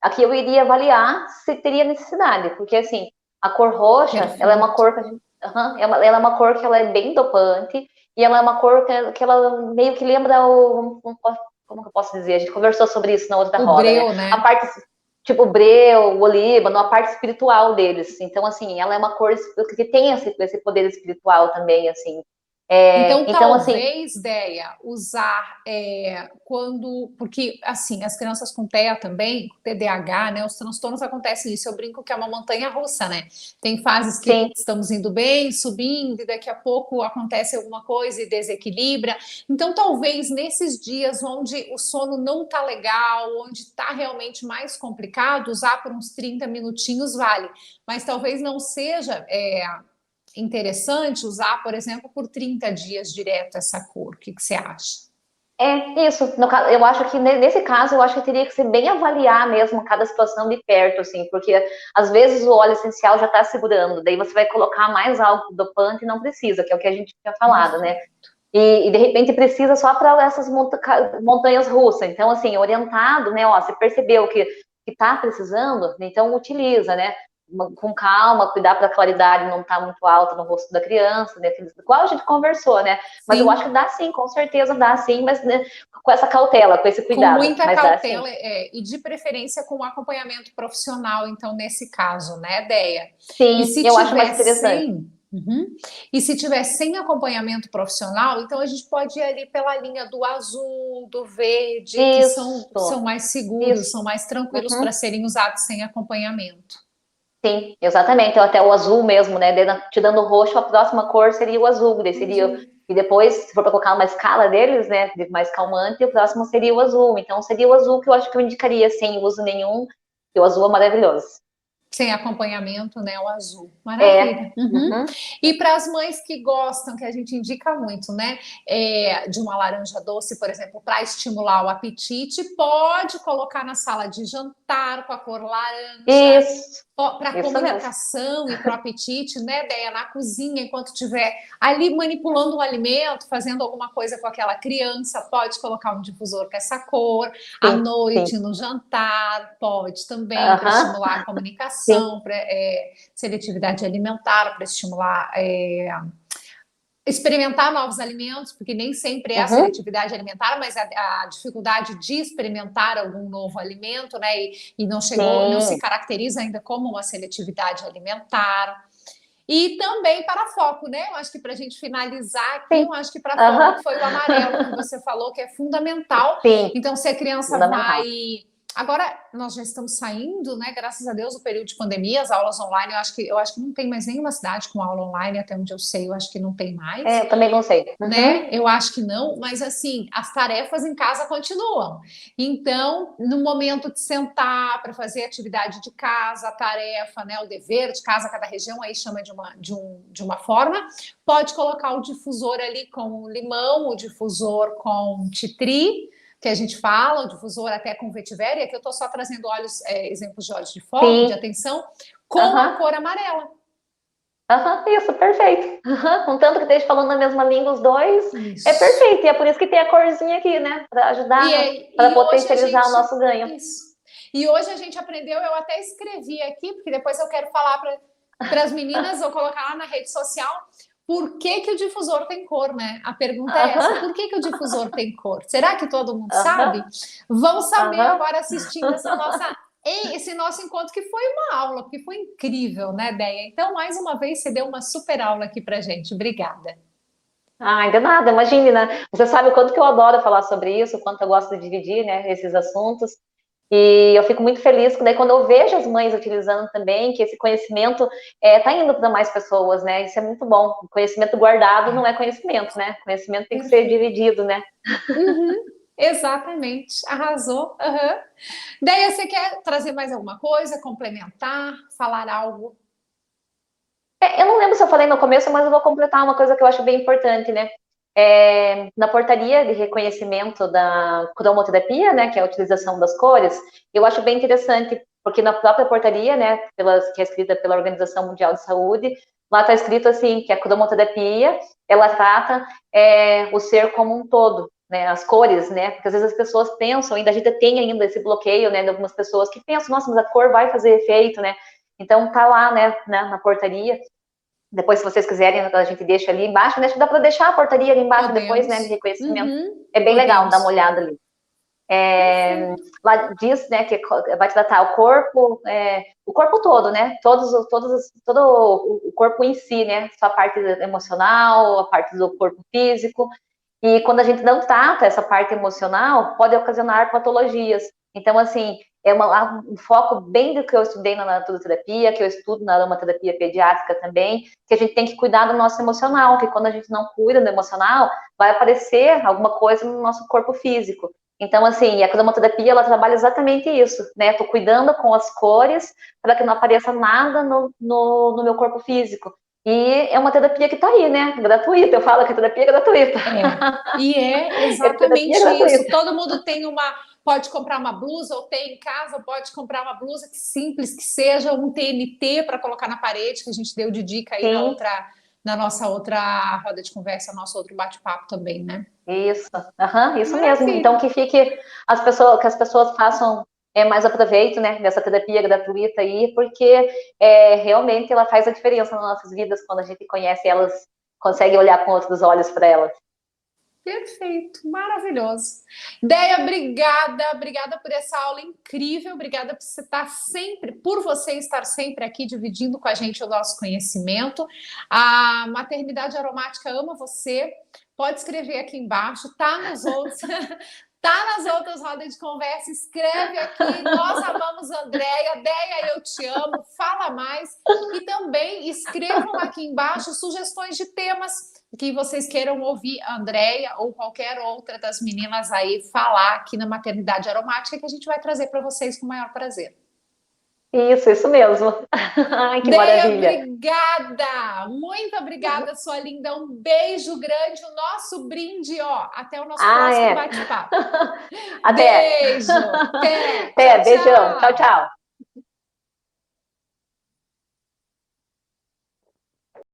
aqui eu iria avaliar se teria necessidade, porque assim, a cor roxa, ela é uma Perfeito. cor que a gente, ela é uma cor que ela é bem dopante e ela é uma cor que ela meio que lembra como que eu posso dizer? A gente conversou sobre isso na outra O roda, né? breu, A né? parte tipo o breu, o olíbano, a parte espiritual deles. Então assim, ela é uma cor que tem esse poder espiritual também, assim. Então, Então assim, talvez, Deia, usar porque assim, as crianças com TEA também, TDAH, né? Os transtornos acontecem isso. Eu brinco que é uma montanha russa, né? Tem fases que sim, putz, estamos indo bem, subindo, e daqui a pouco acontece alguma coisa e desequilibra. Então, talvez nesses dias onde o sono não tá legal, onde tá realmente mais complicado, usar por uns 30 minutinhos vale. Mas talvez não seja interessante usar, por exemplo, por 30 dias direto essa cor. O que você acha? isso. Eu acho que nesse caso, eu acho que teria que ser bem avaliar mesmo cada situação de perto, assim, porque às vezes o óleo essencial já está segurando, daí você vai colocar mais algo dopante e não precisa, que é o que a gente tinha falado, né? E de repente precisa só para essas montanhas russas. Então, assim, orientado, né? Ó, você percebeu que está precisando, então utiliza, né? Com calma, cuidar para a claridade não estar muito alta no rosto da criança, né? Igual a gente conversou, né? Mas eu acho que Sim, dá sim, com certeza dá sim, mas né, com essa cautela, com esse com cuidado, muita mas dá sim. cautela e de preferência com acompanhamento profissional, então, nesse caso, né, Deia? E Sim, se eu acho mais tiver interessante. sem. Uhum. E se tiver sem acompanhamento profissional, então a gente pode ir ali pela linha do azul, do verde, que são Isso, mais seguros, isso. são mais tranquilos para Uhum. serem usados sem acompanhamento. Sim, exatamente. Então, até o azul mesmo, né? Te dando o roxo, a próxima cor seria o azul. Azul. E depois, se for para colocar uma escala deles, né? De mais calmante, o próximo seria o azul. Então, seria o azul que eu acho que eu indicaria sem uso nenhum. E o azul é maravilhoso. Sem acompanhamento, né? O azul. É. Maravilha. Uhum. Uhum. E para as mães que gostam, que a gente indica muito, né? De uma laranja doce, por exemplo, para estimular o apetite, pode colocar na sala de jantar com a cor laranja, Isso. para Isso mesmo. comunicação e para o apetite, né, Deia? Na cozinha, enquanto estiver ali manipulando o alimento, fazendo alguma coisa com aquela criança, pode colocar um difusor com essa cor. À Sim, sim. noite, no jantar, pode também, para Aham. estimular a Sim. comunicação, para seletividade alimentar, para estimular experimentar novos alimentos, porque nem sempre é a Uhum. seletividade alimentar, mas a dificuldade de experimentar algum novo alimento, né? E não chegou, não se Sim. caracteriza ainda como uma seletividade alimentar. E também para foco, né? Eu acho que para a gente finalizar aqui, Sim. eu acho que para foco Aham. foi o amarelo que você falou, que é fundamental. Sim. Então, se a criança Fundamental. vai Agora nós já estamos saindo, né? Graças a Deus, do período de pandemia, as aulas online, eu acho que não tem mais nenhuma cidade com aula online, até onde eu sei, eu acho que não tem mais, Eu também não sei. né? Eu acho que não, mas assim, as tarefas em casa continuam. Então, no momento de sentar para fazer atividade de casa, a tarefa, né? O dever de casa, cada região aí chama de uma forma, pode colocar o difusor ali com limão, o difusor com titri, que a gente fala, o difusor até com vetiver, e aqui eu estou só trazendo exemplos de óleos de foco, de Sim. atenção, com a cor amarela. Isso, perfeito. Contanto que esteja falando a mesma língua, os dois, Isso. é perfeito. E é por isso que tem a corzinha aqui, né? Para ajudar, para potencializar o nosso ganho. Isso. E hoje a gente aprendeu, eu até escrevi aqui, porque depois eu quero falar para as meninas, ou colocar lá na rede social, por que o difusor tem cor, né? A pergunta é essa, por que o difusor tem cor? Será que todo mundo sabe? Vamos saber agora assistindo esse nosso encontro, que foi uma aula, que foi incrível, né, Déia? Então, mais uma vez, você deu uma super aula aqui pra gente. Obrigada. Ainda nada, imagine, né? Você sabe o quanto que eu adoro falar sobre isso, o quanto eu gosto de dividir, né, esses assuntos. E eu fico muito feliz daí quando eu vejo as mães utilizando também, que esse conhecimento está indo para mais pessoas, né? Isso é muito bom. O conhecimento guardado não é conhecimento, né? Conhecimento tem que ser dividido, né? Exatamente, arrasou. Daí você quer trazer mais alguma coisa, complementar, falar algo? Eu não lembro se eu falei no começo, mas eu vou completar uma coisa que eu acho bem importante, né? Na portaria de reconhecimento da cromoterapia, né, que é a utilização das cores, eu acho bem interessante, porque na própria portaria, né, que é escrita pela Organização Mundial de Saúde, lá está escrito assim, que a cromoterapia, ela trata o ser como um todo, né, as cores, né, porque às vezes as pessoas pensam, a gente tem ainda esse bloqueio, né, de algumas pessoas que pensam, nossa, mas a cor vai fazer efeito, né, então tá lá, né, na portaria. Depois, se vocês quiserem, a gente deixa ali embaixo, né? Acho que dá para deixar a portaria ali embaixo depois, né? De reconhecimento. É bem legal dar uma olhada ali. Lá diz, né, que vai tratar o corpo todo, né? Todo o corpo em si, né? Só a parte emocional, a parte do corpo físico. E quando a gente não trata essa parte emocional, pode ocasionar patologias. Então, assim, um foco bem do que eu estudei na naturoterapia, que eu estudo na aromaterapia pediátrica também, que a gente tem que cuidar do nosso emocional, que quando a gente não cuida do emocional, vai aparecer alguma coisa no nosso corpo físico. Então, assim, a cromoterapia, ela trabalha exatamente isso, né? Tô cuidando com as cores para que não apareça nada no meu corpo físico. E é uma terapia que está aí, né? Gratuita. Eu falo que a terapia é gratuita. E é exatamente isso. Todo mundo pode comprar uma blusa, ou tem em casa, ou pode comprar uma blusa que simples, que seja um TNT para colocar na parede, que a gente deu de dica aí na nossa outra roda de conversa, nosso outro bate-papo também, né? Isso mesmo. Então que as pessoas façam mais aproveito, né, dessa terapia gratuita aí, porque realmente ela faz a diferença nas nossas vidas quando a gente conhece elas, consegue olhar com outros olhos para elas. Perfeito, maravilhoso. Déia, obrigada por essa aula incrível, obrigada por você estar sempre aqui dividindo com a gente o nosso conhecimento. A Maternidade Aromática ama você. Pode escrever aqui embaixo, tá nas outras rodas de conversa, escreve aqui, nós amamos a Andréia, Déia, eu te amo, fala mais. E também escrevam aqui embaixo sugestões de temas que vocês queiram ouvir a Andréia ou qualquer outra das meninas aí falar aqui na Maternidade Aromática, que a gente vai trazer para vocês com o maior prazer. Isso mesmo. Ai, que Déia, maravilha. obrigada, muito obrigada, sua linda. Um beijo grande, o nosso brinde, ó. Até o nosso próximo bate-papo. Até. Beijo. Até, beijão. Tchau, tchau.